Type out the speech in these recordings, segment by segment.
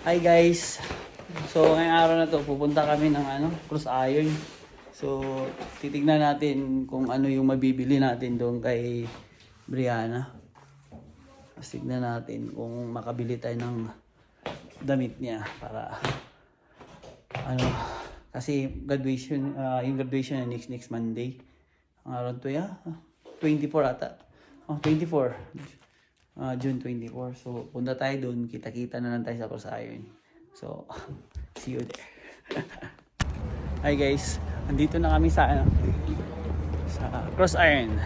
Hi guys! So ngayong araw na to pupunta kami ng Cross Iron. So titignan natin kung ano yung mabibili natin doon kay Brianna. Tapos tignan natin kung makabili tayo ng damit niya para kasi graduation, yung graduation na next Monday. Ang araw to 24 ata. 24. June 24. So, punta tayo doon. Kita-kita na lang tayo sa Cross Iron. So, see you there. Hi guys. Andito na kami sa Cross Iron.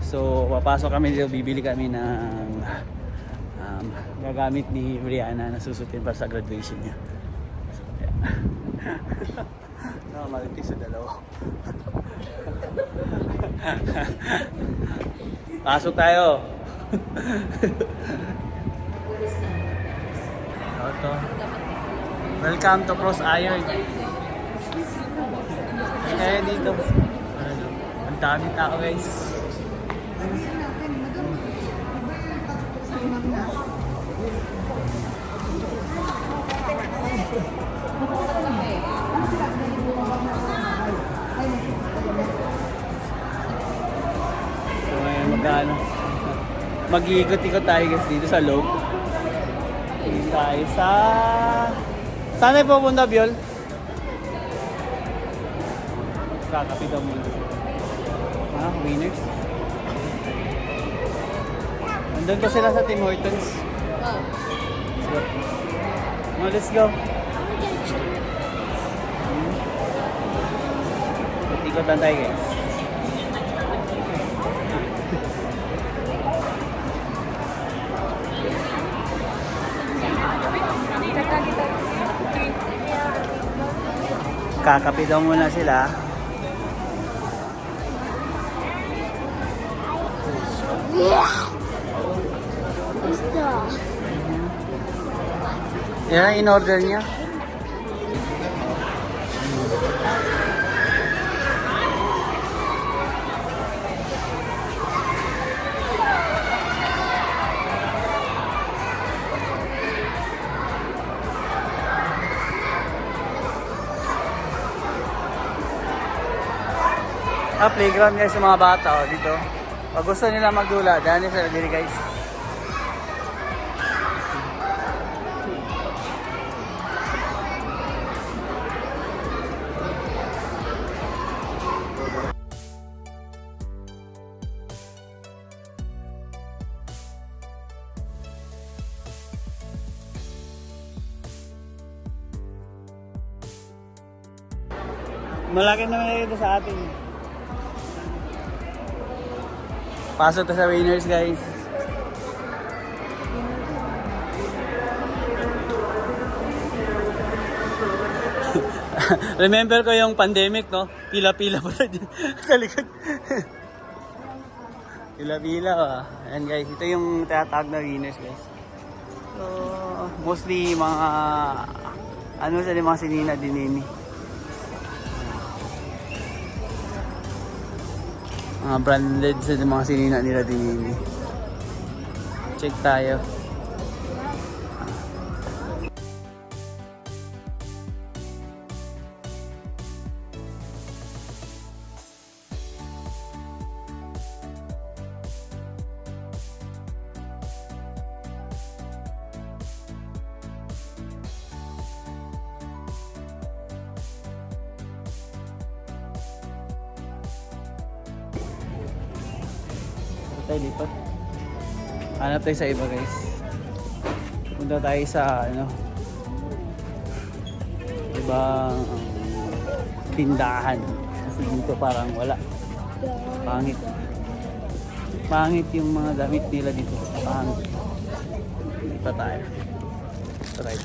So, papasok kami dito. Bibili kami ng gagamit ni Brianna na susutin para sa graduation niya. So, yeah. Malitis sa dalawa. Pasok tayo. Ito. Welcome to Cross Iron. Kaya dito. Ang dami tao guys. So ngayon mag-iikot-ikot tayo guys dito sa loob. Dito tayo sa... Saan tayo pupunta, Biol? Kakapit daw muna. Winners? Nandun pa sila sa Tim Hortons. Let's go. Ikot lang tayo guys. Kakapit daw muna sila. Yan in order niya. Playground guys sa mga bata dito. Pag gusto nila magdula, dahil sila dito guys. Malaki naman ito sa atin. Pasok to sa winners guys. Remember ko yung pandemic, no? Pila-pila pa na dyan sa likod. Pila-pila Ayan guys, ito yung tinatawag na winners guys. So, mostly mga sa mga sinina dinini. Mga branded sa mga sinina nila din. Check tayo. Tayo lipat. Hanap tayo sa iba guys. Punta tayo sa ibang tindahan. Kasi dito parang wala. Pangit. Pangit yung mga damit nila dito. Pangit. Lipat tayo. Try.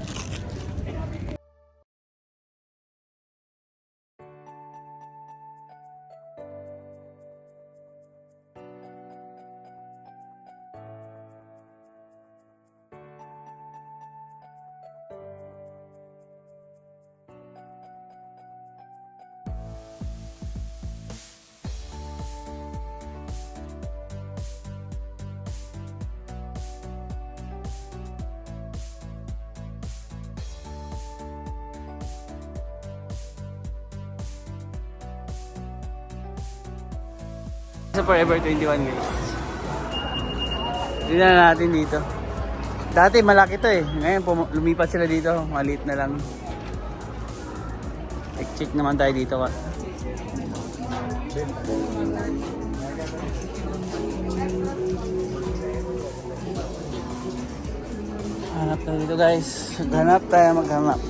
Sa Forever 21 guys. Tingnan natin dito. Dati malaki to eh. Ngayon lumipat sila dito. Maliit na lang. Check naman tayo dito. Hanap tayo dito guys. Maghanap.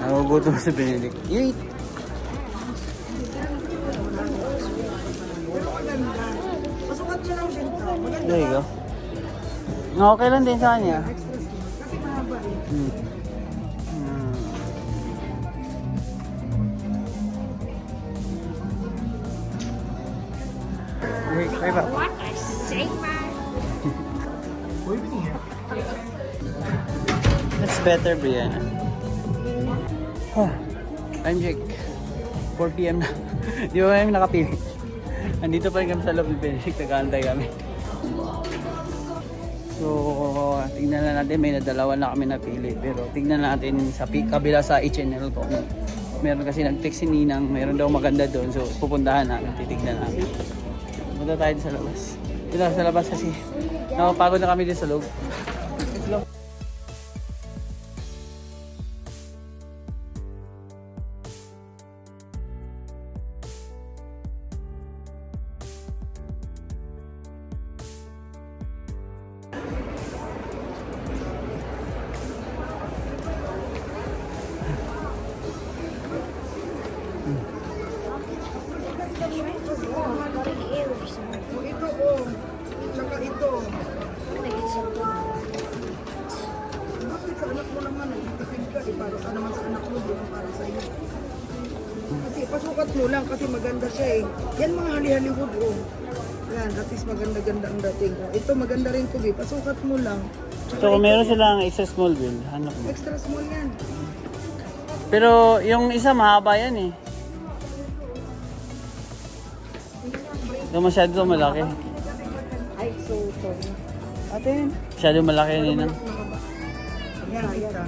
Nagugutom si Benedict. Yay! Pasukat siya lang din. There you go. Okay lang din sa kanya. Kasi mahaba eh. Wait ba? What I say, man? That's better, Brianna. Oh, I'm Jake. 4 PM na. Di ba kami nakapili? Andito pa rin kami sa loob ni Benedict. Nag-aantay kami. So, tingnan na natin. May nadalawa na kami napili. Pero tingnan natin sa kabila sa HNL ko. Meron kasi nag-text si Ninang. Meron daw maganda doon. So, pupuntahan namin. Titignan namin. Punta tayo sa labas. Dito sa labas kasi nakapagod na kami din sa loob. Let's go. O ito oh. Tsaka ito. Bakit sa anak mo naman eh? Tipid ka eh. Para sa naman sa anak mo. Di ba para sa iyo? Kasi pasukat mo lang kasi maganda siya eh. Yan mga hali-Hollywood oh. Yan, at least maganda-ganda ang dating. Ito maganda rin to eh. Pasukat mo lang. Tsaka So, kung ito, meron silang extra small bill, hanap mo. extra small yan. Pero yung isa mahaba yan eh. Ito masyado malaki. Ay, so ito. Atin. Masyado malaki yun. Yan, isa.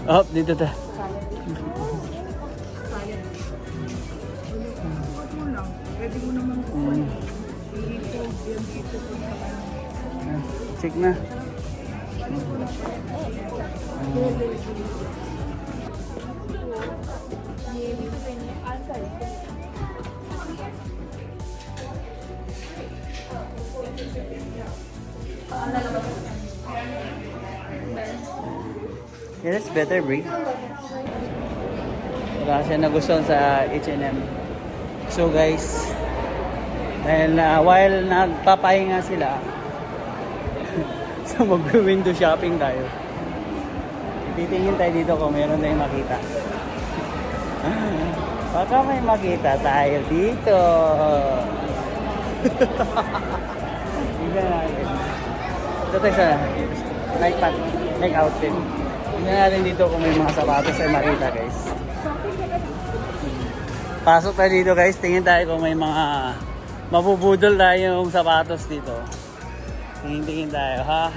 Oh, dito ta. Pasukat mo lang. Pwede mo naman dito. Yan dito. Check na. Yeah, that's better, Brie. Wala siya nagustuhan sa H&M. So guys, dahil while nagpapahinga sila, so mag-window shopping tayo. Titingin tayo dito kung meron tayong makita. Baka may makita tayo dito. Tingnan natin. Ito tayo sa Nike outfit. Tingnan natin dito kung may mga sapatos ay makita guys. Pasok tayo dito guys. Tingin tayo kung may mga mabubudol tayong sapatos dito. Tingin tayo ha.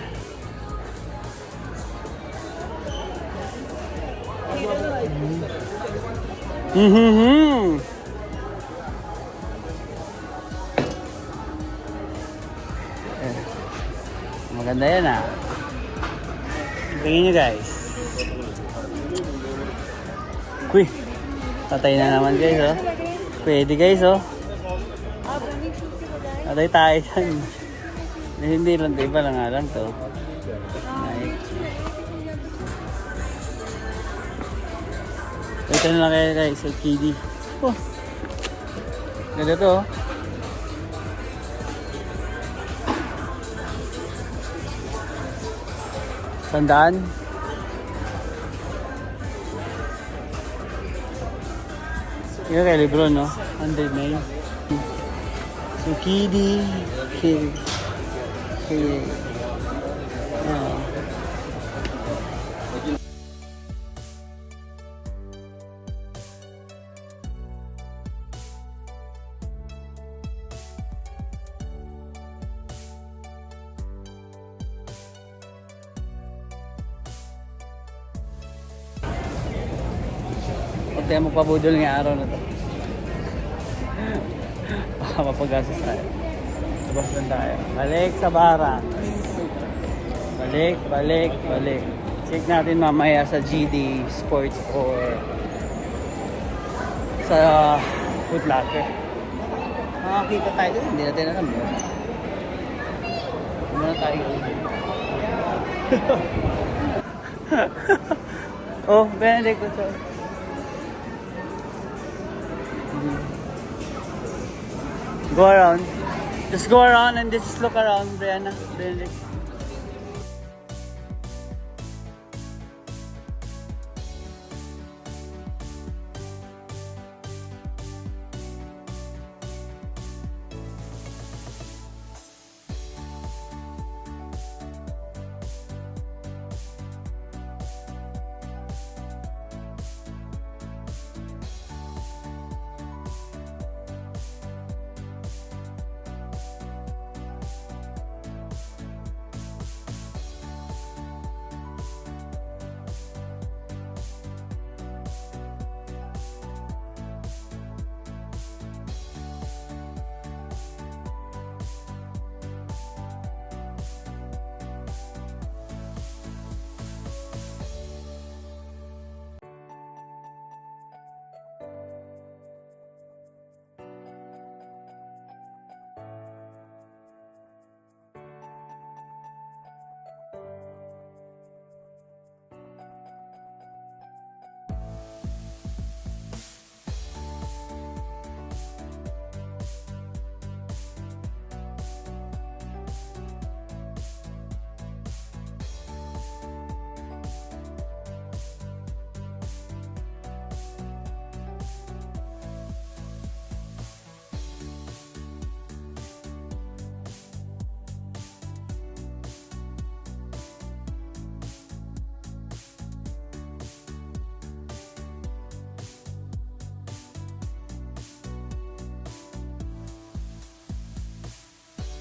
Maganda yan ah. Tingin nyo guys. Uy, patay na naman guys oh. Pwede guys oh. Patay tayo dyan. Hindi lang, iba lang nga lang to. Nice. Ito na lang kayo guys, sa KD. Oh. Ganda to oh. Sandaan. Yung kay Lebron, no? 100 na yun. So, KD. Tayo magpabudol ng araw na to. Baka mapagastos tayo. Labas lang tayo. Balik sa barracks. Balik. Check natin mamaya sa GD Sports or sa Foot Locker. Makakita tayo doon. Hindi natin alam yun. Muna tayo. Oh, Benedict, what's up? Go around. Just go around and just look around, Brianna. Benedict.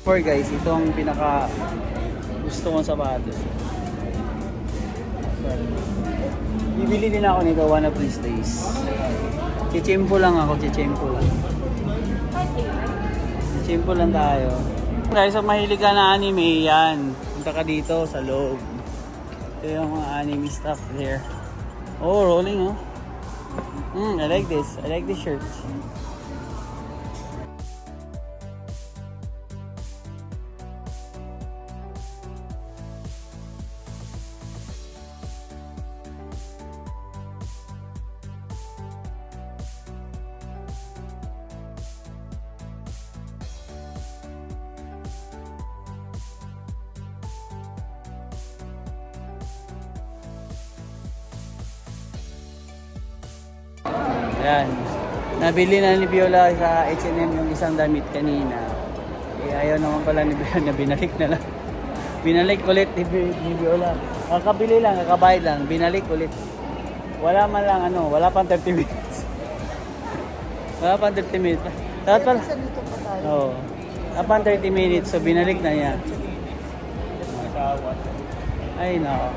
For guys, ito ang pinaka gusto kong sapatos. Bibili din ako nito one of these days. Chichimpo lang ako, chichimpo lang tayo. Guys, kung mahilig ka na anime, yan. Punta ka dito sa loob. Ito yung mga anime stuff there. Oh, rolling oh. I like this. I like this shirt. Ayan. Nabili na ni Viola sa H&M yung isang damit kanina. Eh, ayaw naman pala ni Viola na binalik na lang. Binalik ulit ni Viola. Kakabili lang, kakabayad lang. Binalik ulit. Wala man lang wala pang 30 minutes. Wala pang 30 minutes. Dapat pala. Oo. Wala pang 30 minutes, so binalik na niya. Ay, nako.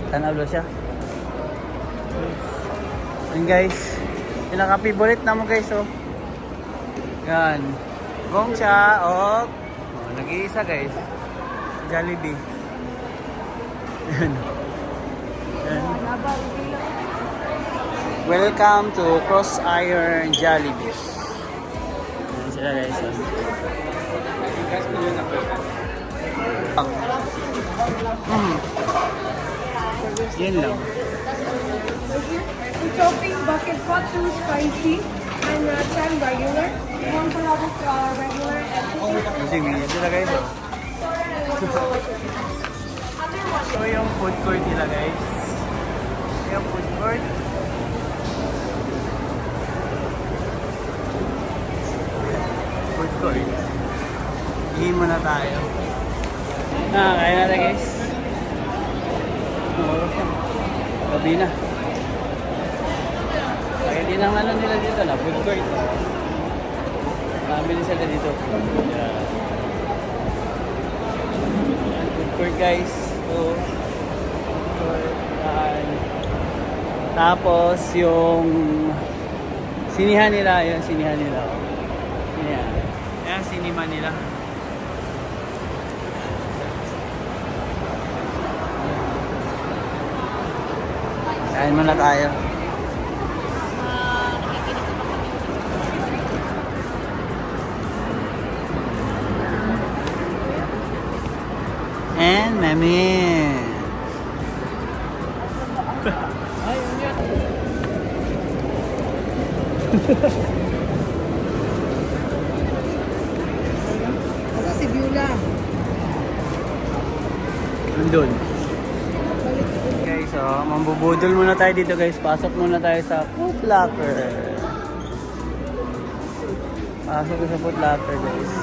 Tanalo siya. Yan guys, pinaka-favorite naman guys oh. Yan. Gongcha, oh. Nag-iisa guys. Jollibee. Yan. Yan. Welcome to Cross Iron Jollibee. Yan sila guys oh. Yan lang. The topping bucket pot 2 spicy and 10 regular. One palabok regular and Kasi ganyan sila guys. So yung food court nila guys. Yung food court. Food court. Ihin muna tayo. Kaya na tayo guys. Gabi na. Kaya din ang nila dito na food court. Marami din sila dito. Yeah. Food court guys. So, Tapos yung sinihan nila, yun sinihan nila. Sinihan. Ayan, sinima nila. Kain muna tayo. And mami. Asa si Beulah? Nandun. Okay, so mambubudol muna tayo dito guys. Pasok muna tayo sa Foot Locker. Pasok ko sa Foot Locker guys.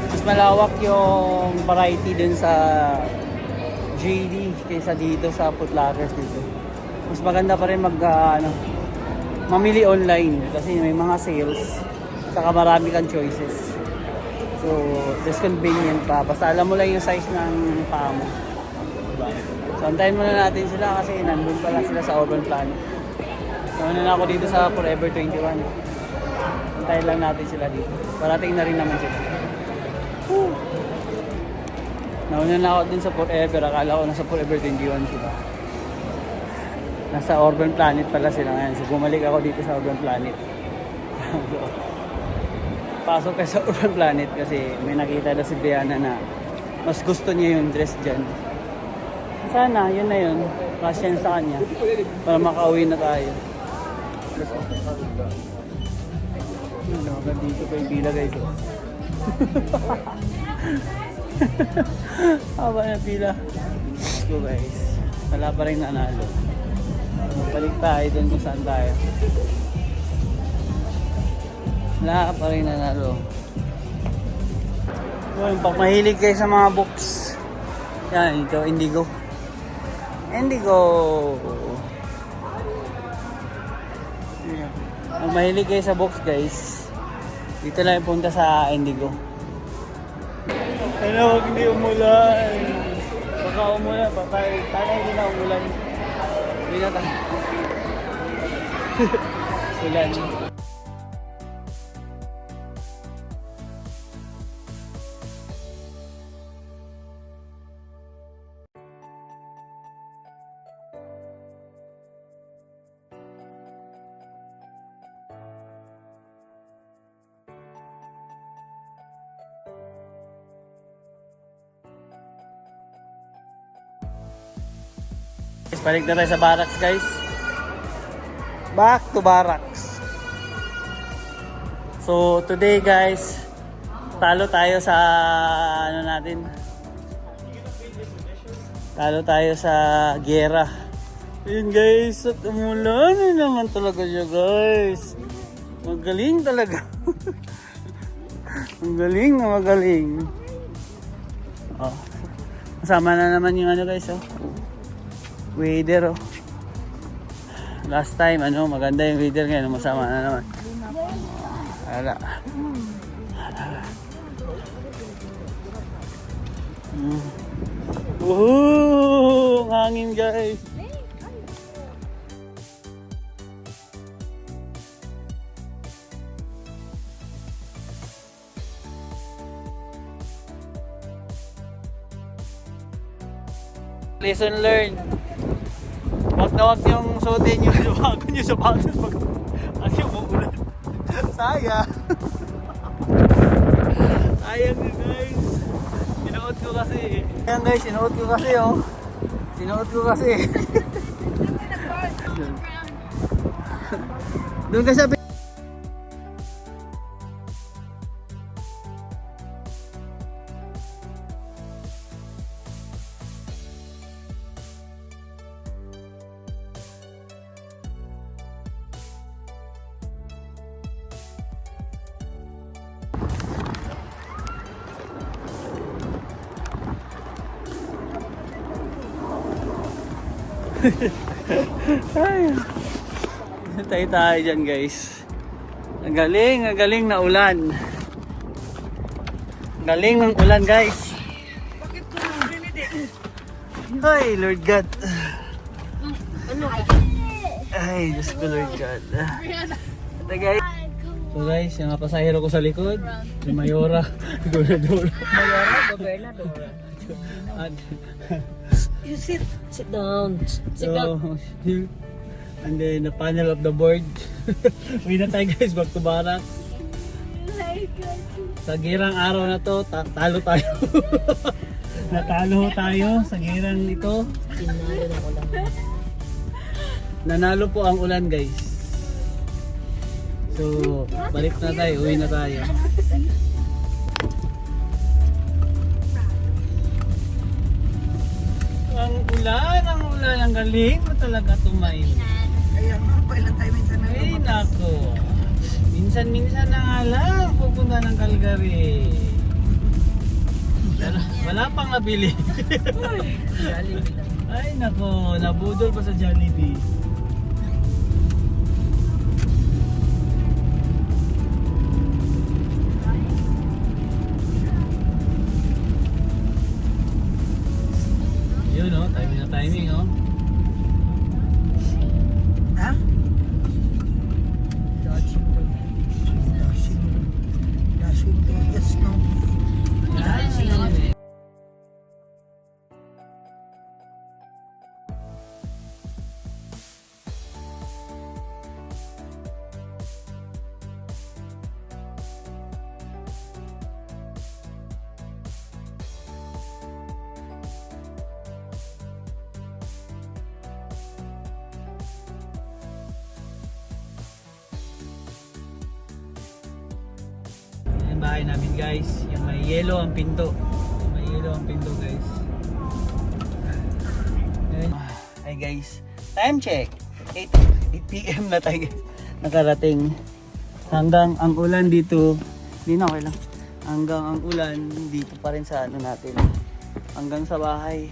Mas malawak yung variety dun sa JD kaysa dito sa Foot Lockers dito. Mas maganda pa rin mamili online kasi may mga sales saka marami kang choices. So, just convenient pa. Basta alam mo lang yung size ng paa mo. Diba? So, antayin muna natin sila kasi nandun pa lang sila sa Urban Planet. So, na ako dito sa Forever 21. Antayin lang natin sila dito. Parating na rin naman sila. Nauna na ako din sa Forever. Akala ko nasa Forever 21 sila. Nasa Urban Planet pala sila ngayon. So bumalik ako dito sa Urban Planet. So, pasok kayo sa Urban Planet kasi may nakita na si Brianna na mas gusto niya yung dress dyan. Sana, yun na yun. Kasi yan sa kanya. Para makauwi na tayo. Ano, dito pa yung pila guys. Haba na pila. Let's go guys. Wala pa rin nanalo. Balik tayo dun kung saan tayo. Wala pa rin nanalo. Yun, pag mahilig kayo sa mga books. Yan, ito, Indigo. Indigo! Pag mahilig kayo sa books guys, dito lang yung punta sa Indigo. Ano, huwag hindi umulan. Baka umulan, sana hindi na umulan. Hindi na tayo. Ulan. Balik na tayo sa barracks guys. Back to barracks. So today guys, talo tayo sa talo tayo sa giyera. Ayun guys, at umulan na naman talaga siya guys. Magaling talaga. Magaling na magaling. Oh. Kasama na naman yung guys weather last time maganda yung weather ngayon, masama na naman. Wala. Ang hangin guys. Lesson learned. Wag na wag yung suotin yung bago nyo sa batas kasi umuulan. Sayang. Sayang din guys. Sinuot ko kasi. Ayan guys, sinuot ko kasi oh. Sinuot ko kasi. Doon ka sa tayo dyan guys. Ang galing na ulan. Galing ng ulan guys. Bakit ko nang binili? Ay, Lord God. Ay, Diyos ko Lord God. Ito guys. So guys, yung mga pasahero ko sa likod. Si Mayora. Gobernador. You sit. Sit down. Sit down. So, and then the panel of the board. Uwi na tayo guys, back to barracks. Sa girang araw na to, talo tayo. Natalo tayo sa girang ito. Tinalo na ko lang. Nanalo po ang ulan guys. So, balik na tayo, uwi na tayo. Ang ulan, ang galing mo talaga tumayo. Kaya nga, kailan tayo minsan na Ay, nako. Minsan-minsan na nga lang pupunta ng Calgary. Wala pang nabili. Jollibee lang. Ay, nako. Nabudol pa sa Jollibee. Yun, oh. Timing na timing, oh. Ha? Dashing. Yes, no. Yung bahay namin guys, yung may yellow ang pinto. May yellow ang pinto guys. Hi guys, time check. 8 PM na tayo guys. Nakarating. Hanggang ang ulan dito, hindi na okay lang. Hanggang ang ulan dito pa rin sa ano natin. Hanggang sa bahay.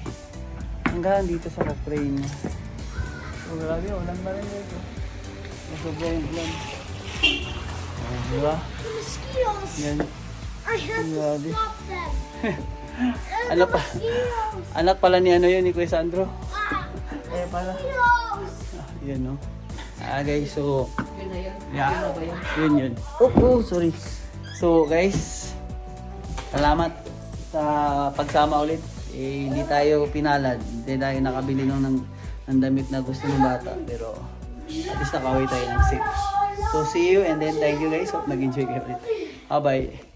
Hanggang dito sa Cochrane. So grabe, ulan pa rin guys. Masobra yung ulan. Diba? Mosquitoes! Yan. I have to Grabe. stop them! Anak pa. Mosquitoes! Anak pala ni ano yun, ni Kuya Sandro. Ah! Eh pala. Mosquitoes! Yan no. Guys, so Yun na yun. yeah. Yun na ba yun? Yun. Oh, sorry. So guys, salamat sa pagsama ulit. Eh, hindi tayo pinalad. Hindi tayo nakabili ng damit na gusto ng bata. Pero at least nakaway tayo ng safe. So see you and then thank you guys. Hope nag-enjoy kayo ulit. Bye-bye.